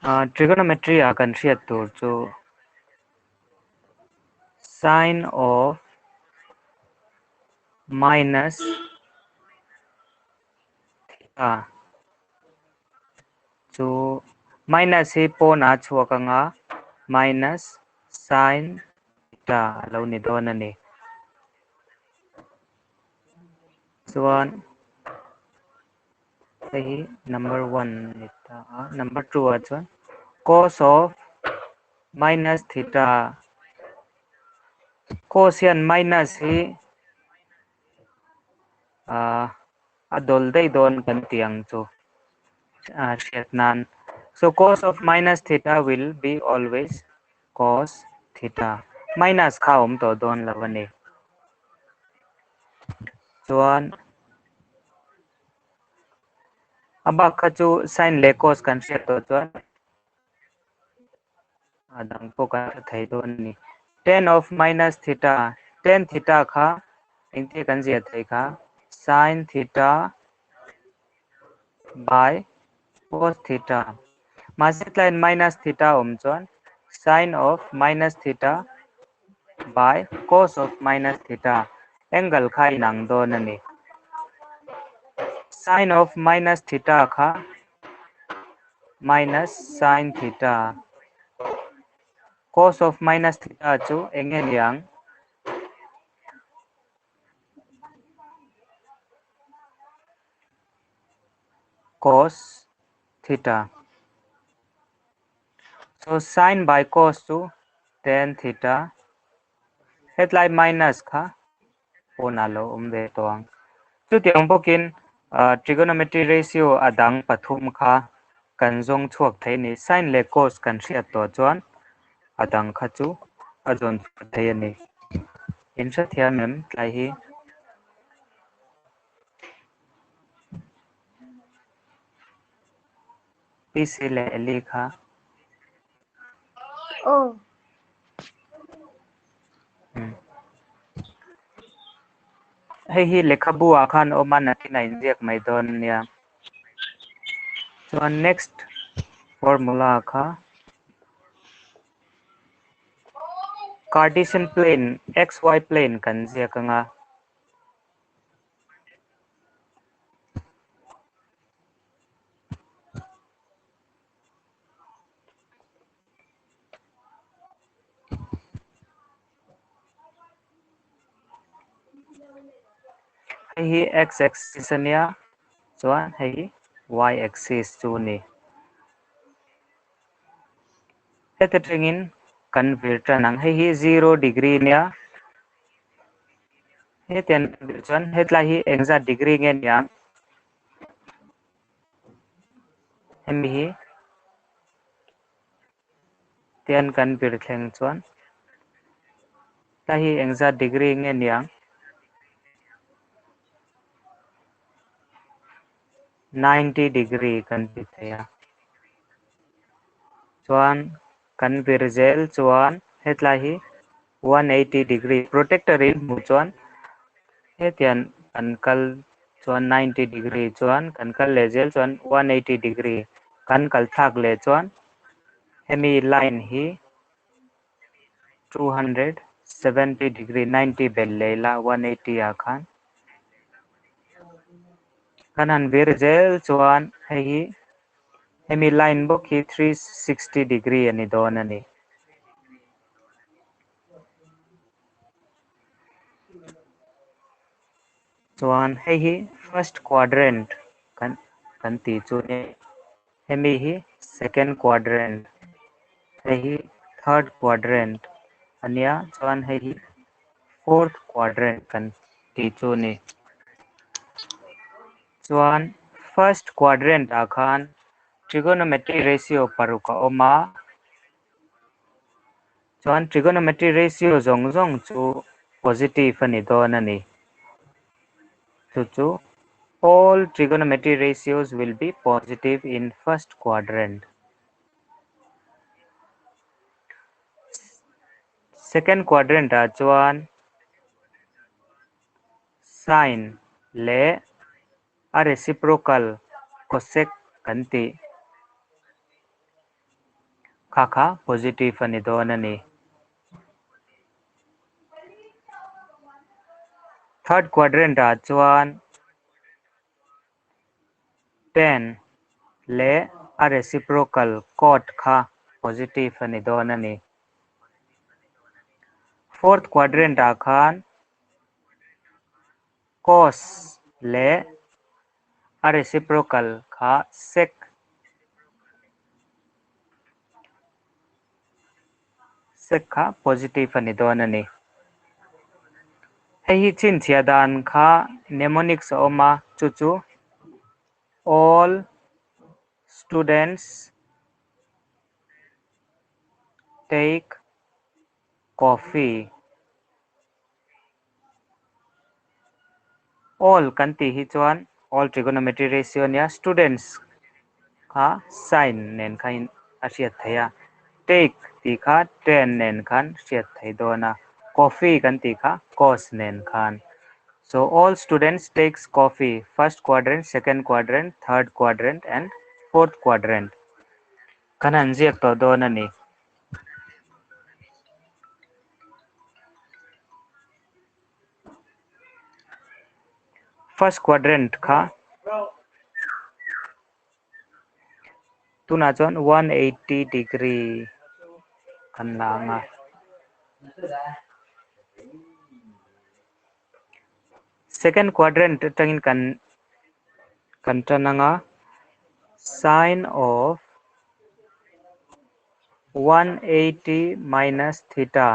trigonometry kan hriat tur chu sine of minus theta chu minus hi pawna chuak anga minus sine theta lo ni dawn ani chuan hei number 1 ni ta number 2 a chuan cos of minus theta cosian minus hi adol dei dawn kan tiang chu hriat nan so cos of minus theta will be always cos theta minus kha to dawn lavani chuan abak kha chu sin le cos kan hriat to chuan adang po kan thei dawn ni tan of minus theta tan theta kha engte kan zia thei kha sin theta by cos theta maset line minus theta chuan sin of minus theta by cos of minus theta angle kha inang dawn ani sin of minus theta kha minus sin theta cos of minus theta chu engen yang cos theta so sin by cos chu tan theta headline minus kha pona lo ve tawang chu tiang bokin trigonometry ratio adang pathum kha kan zong chuak thei ni sin le cos kan hriat to chuan adang kha chu azon thei ani in sha thiam mem tlai hi pc le li kha hei hi lekha bua khan oma na ki nai ziak mai don nia chuan next formula kha Cartesian plane xy plane kan ziak anga hei hi x axis ania chuan hei y axis chu ni hete tringin convert nang hei hi 0 degree nia hetian chuan hetla hi exact degree nge nia hemi hi tian convert thleng chuan ta hi exact degree nge nia 90 degree kan pi theya chuan convert zel chuan hetla hi 180 degree protector in mu chuan hetian kan kal chuan 90 degree chuan kan kal le zel chuan 180 degree kan kal thak le chuan hemi line hi 270 degree 90 bel leila 180 a khan kanan vir zel chuan hei hemi line bok hi 360 degree ani dawn ani chuan hei hi first quadrant kan ti chu ni hemi hi second quadrant hei hi third quadrant ania chuan hei hi fourth quadrant kan ti chu ni chuan first quadrant a khan trigonometry ratio paruka oma chuan trigonometry ratio zong chu positive ani dawn ani chu all trigonometry ratios will be positive in first quadrant second quadrant a chuan sine le a reciprocal cosec kan ti kha positive ani don ani. Third quadrant a chuan 10 le a reciprocal cot kha positive ani don ani. Fourth quadrant a khan cos le a reciprocal kha sec kha positive ani don ani. Hei hi chin thia dan kha mnemonics oma chu chu all students take coffee. All kan ti hi chuan all trigonometry ratio nia students kha sin nen khain a hriat theia take ti kha tan nen khan hriat thei dona coffee kan ti kha cos nen khan. So all students takes coffee first quadrant, second quadrant, third quadrant and fourth quadrant. Kanan ziak to dona ni. First quadrant kha tuna chuan 180 degree kan la nga. Second quadrant tangin kan tananga sine of 180 minus theta.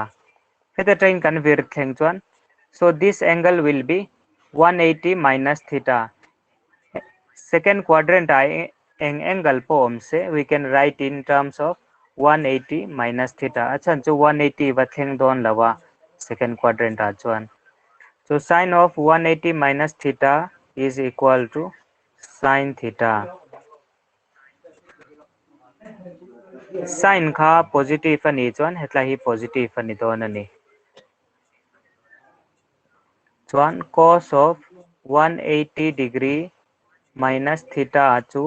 Heta train kan vir thleng chuan. So this angle will be 180 minus theta. Second quadrant I angle po se we can write in terms of 180 minus theta. Achan chu 180 wa thleng don lawa second quadrant a chuan. So sine of 180 minus theta is equal to sine theta. Sine kha positive ani chuan hetla hi positive ani don ani. Chuan cos of 180 degree minus theta achu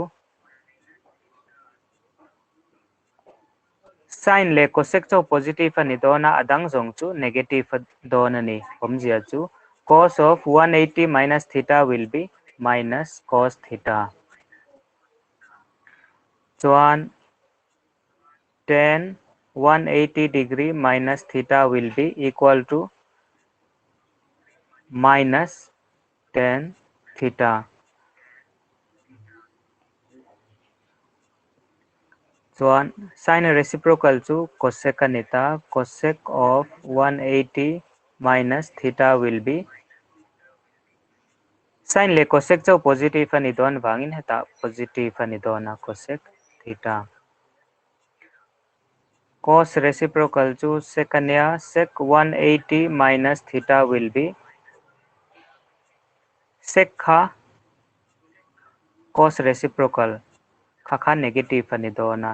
sine le cosec chu positive ani dona adang zong chu negative don ani pomjia chu cos of 180 minus theta will be minus cos theta. Chuan tan 180 degree minus theta will be equal to minus tan theta. Chuan sine reciprocal chu cosec anita cosec of 180 minus theta will be sine le cosec chu positive ani don wangin heta positive ani dona cosec theta. Cos reciprocal chu secania sec 180 minus theta will be sec kha cos reciprocal kha negative ani dona.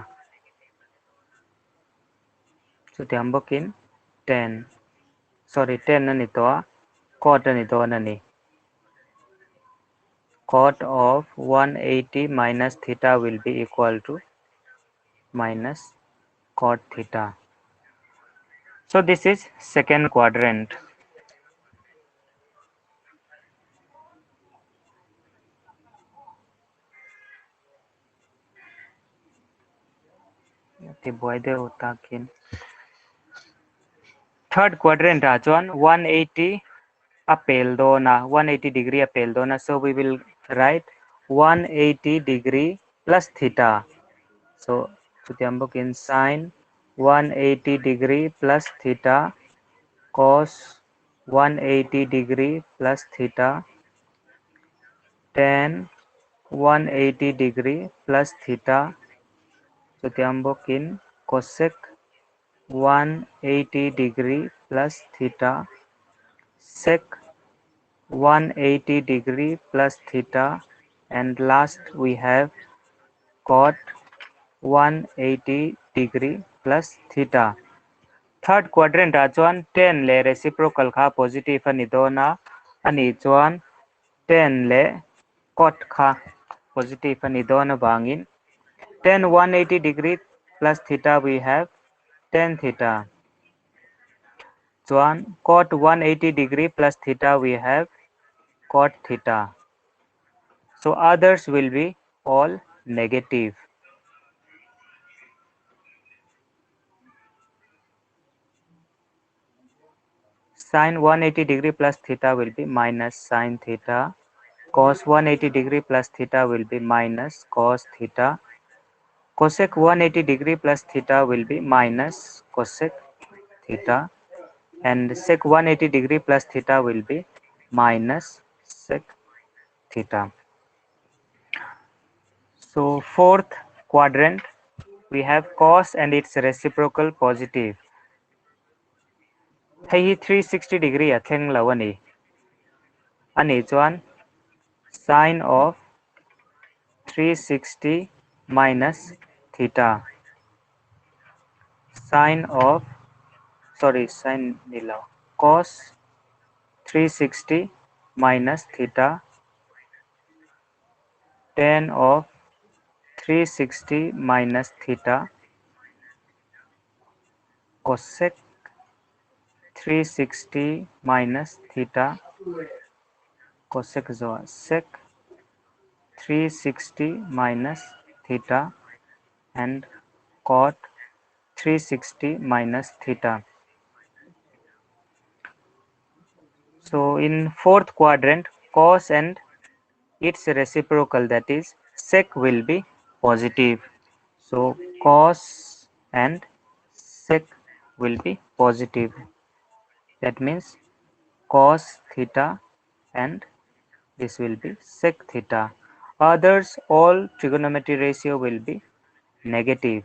So tiambokin 10 sorry 10 ani to cot ani dona ni. Cot of 180 minus theta will be equal to minus cot theta. So this is second quadrant. Third quadrant a chuan 180 apel dona 180 degree apel dona. So we will write 180 degree plus theta. So chutiambok in sine 180 degree plus theta cos 180 degree plus theta tan 180 degree plus theta chutiambok in cosec 180 degree plus theta sec 180 degree plus theta and last we have cot 180 degree plus theta. Third quadrant a chuan 10 le reciprocal kha positive ani dona ani chuan 10 le cot kha positive ani dona bangin tan 180 degree plus theta we have tan theta. Chuan cot 180 degree plus theta we have cot theta. So others will be all negative. Sin 180 degree plus theta will be minus sin theta. Cos 180 degree plus theta will be minus cos theta. Cosec 180 degree plus theta will be minus cosec theta. And sec 180 degree plus theta will be minus sec theta. So fourth quadrant, we have cos and its reciprocal positive. Hey 360 degree atheng lawani. Ani chuan sine of 360 minus theta. Sine of sine nilaw. Cos 360 minus theta. Tan of 360 minus theta. Cosec 360 minus theta. Cosec sec 360 minus theta and cot 360 minus theta. So in fourth quadrant, cos and its reciprocal, that is sec, will be positive. So cos and sec will be positive. That means cos theta and this will be sec theta. Others, all trigonometry ratio will be negative.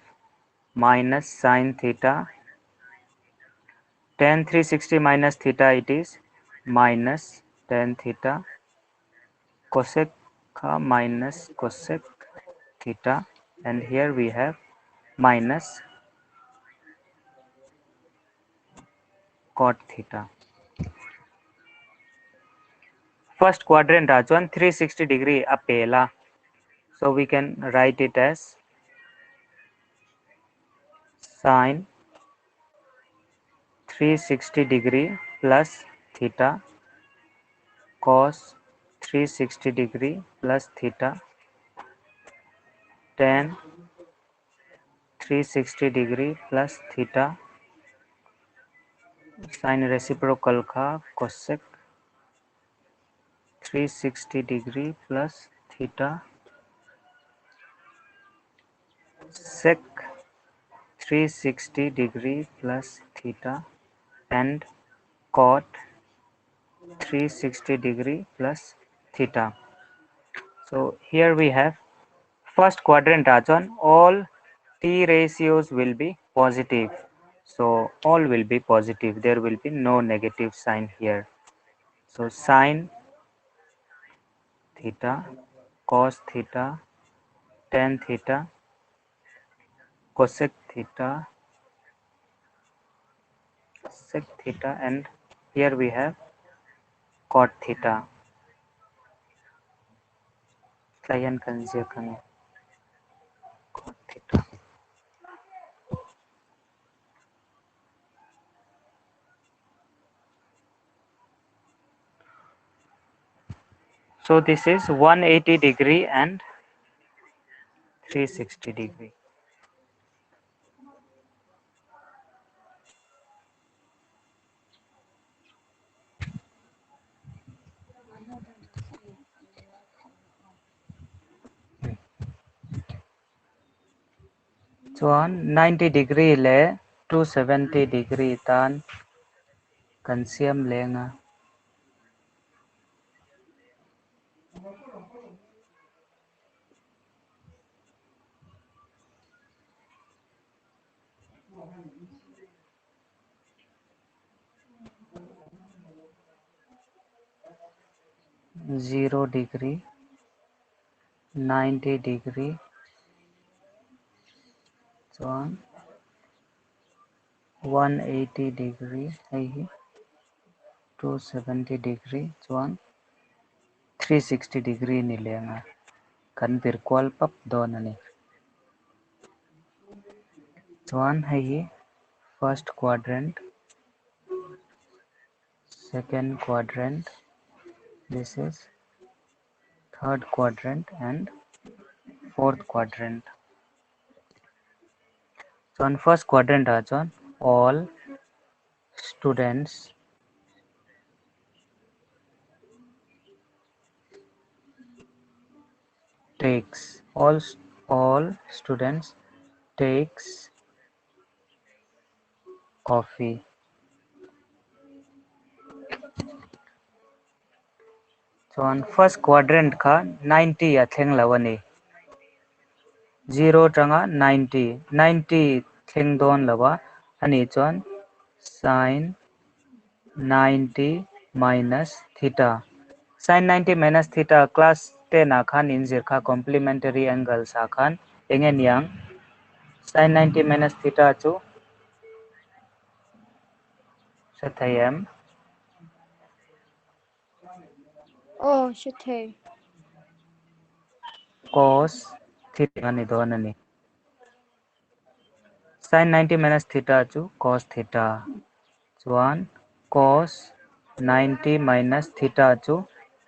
Minus sin theta. Tan 360 minus theta, it is minus tan theta. Cosec minus cosec theta, and here we have minus cot theta. First quadrant Rajan 360 degree apela. So we can write it as sine 360 degree plus theta, cos 360 degree plus theta, tan 360 degree plus theta, sine reciprocal का cosec 360 degree plus theta, sec 360 degree plus theta and cot 360 degree plus theta. So here we have first quadrant Rajan, all t ratios will be positive. So all will be positive. There will be no negative sign here. So sine theta, cos theta, tan theta, cosec theta, sec theta, and here we have cot theta. Client conjugate cot theta. So this is 180 degree and 360 degree. So on 90 degree le 270 degree tan consume lenga 0 degree 90 degree so on 180 degree 270 degree so on 360 degree ni lenga kan virtual pap donani chuan hei first quadrant, second quadrant, this is third quadrant and fourth quadrant. chuan first quadrant chuan all students takes all students takes coffee. chuan first quadrant kha 90 a thleng lo ani 0 tanga 90 thleng don lawa ani chuan sin 90 minus theta sin 90 minus theta class 10 a khan in zir kha complementary angles a khan engen yang sin 90 minus theta chu sathayam Shathay. cos theta ani don ani sin 90 minus theta chu cos theta chuan cos 90 minus theta chu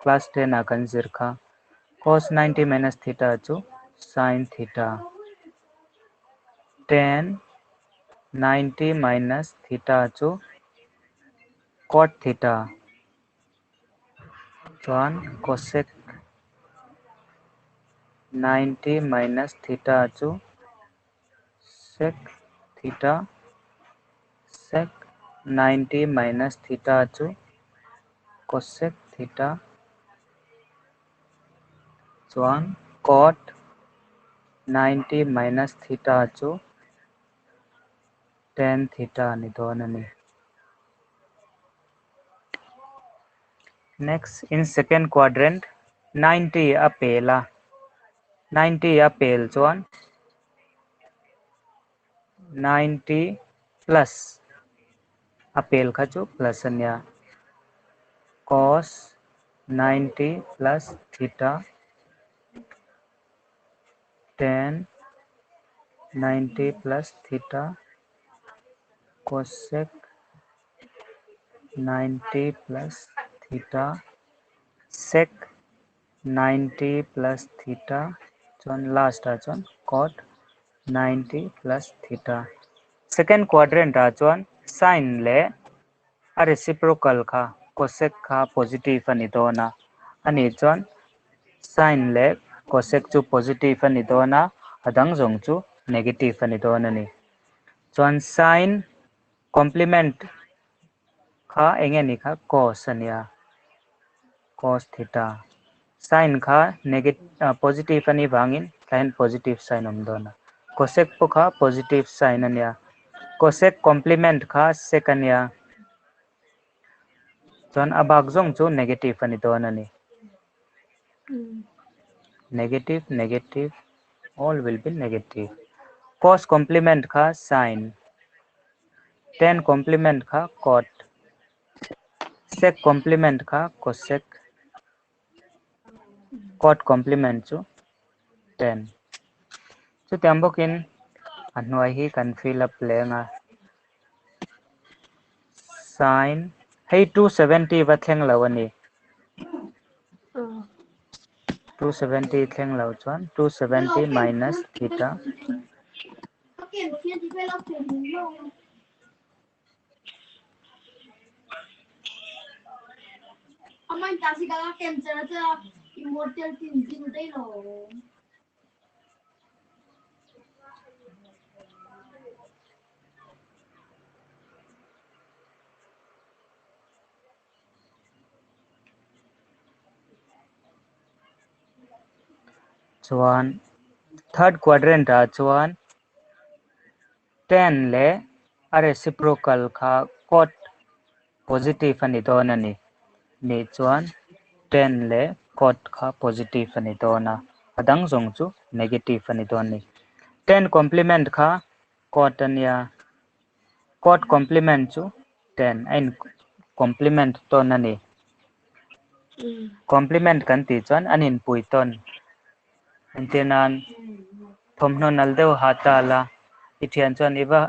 class 10 a kan zir kha cos 90 minus theta chu sin theta tan 90 minus theta chu cot theta chuan cosec 90 minus theta chu sec theta sec 90 minus theta chu cosec theta chuan cot 90 minus theta chu tan theta ni don ani next in second quadrant 90 a pela 90 a pel chuan 90 plus apel kha chu plus ania cos 90 plus theta tan 90 plus theta cosec 90 plus theta sec 90 plus theta chuan last a chuan cot 90 plus theta second quadrant a chuan sin le a reciprocal kha cosec kha positive ani dona ani chuan sin le cosec chu positive ani dona adang zong chu negative ani don ani chuan sin complement kha enge ni kha cos ania cos theta sin kha negative positive ani wangin sin positive sin om dona cosec po kha positive sin ania cosec complement kha sec ania chuan abak zong chu negative ani don ani negative negative all will be negative cos complement kha sin tan complement kha cot sec complement kha cosec cot complement chu tan chu tiambokin anhnuai hi kan fill up lenga sin hei 270 wa thleng lo ani 270 thleng lo chuan 270 minus theta chuan third quadrant a chuan tan le a reciprocal kha cot positive ani don ani ni chuan tan le cot kha positive ani dona adang zong chu negative ani don ni tan complement kha cot ania cot complement chu tan and complement ton ani complement kan ti chuan anin pui ton antenan thomno nal deuh hatala Itian chuan iwa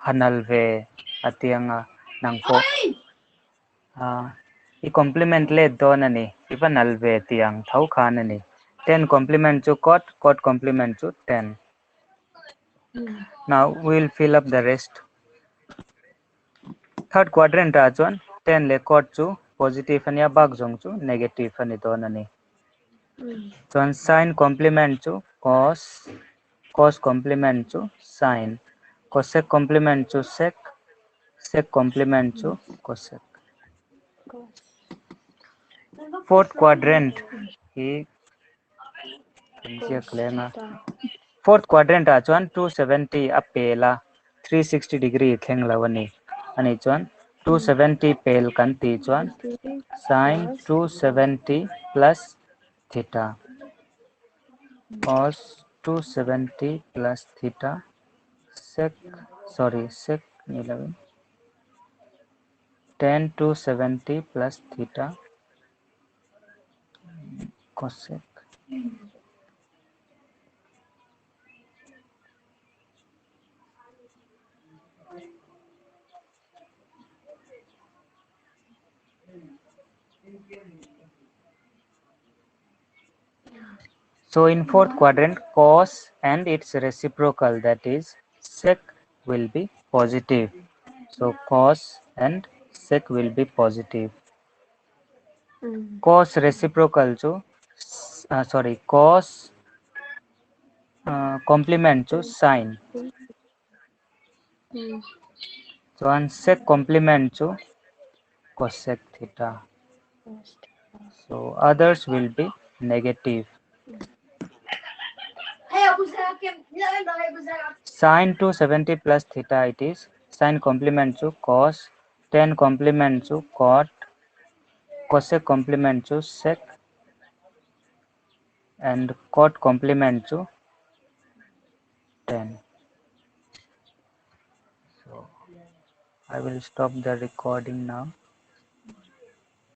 hanal ve atianga nangpo I complement le don ani iwa nal ve tiang thau khan ani 10 complement to cot complement to 10. Now we'll fill up the rest. Third quadrant a chuan 10 le cot chu positive ania bak jong chu negative ani don ani chuan sin complement chu cos complement chu sin cosec complement chu sec complement chu cosec. Fourth quadrant hi fourth quadrant a chuan 270 a pela 360 degree thleng lo ani ani chuan 270 pel kan ti chuan sin 270 plus theta cos 270 plus theta sec 11 tan 270 plus theta cosec. So in fourth quadrant, cos and its reciprocal, that is sec, will be positive. So cos and sec will be positive. Cos reciprocal to cos complement to sin. So and sec complement to cosec theta. So others will be negative. Sin 270 plus theta it is sin complement to cos, tan complement to cot, cosec complement to sec, and cot complement to tan. So I will stop the recording now.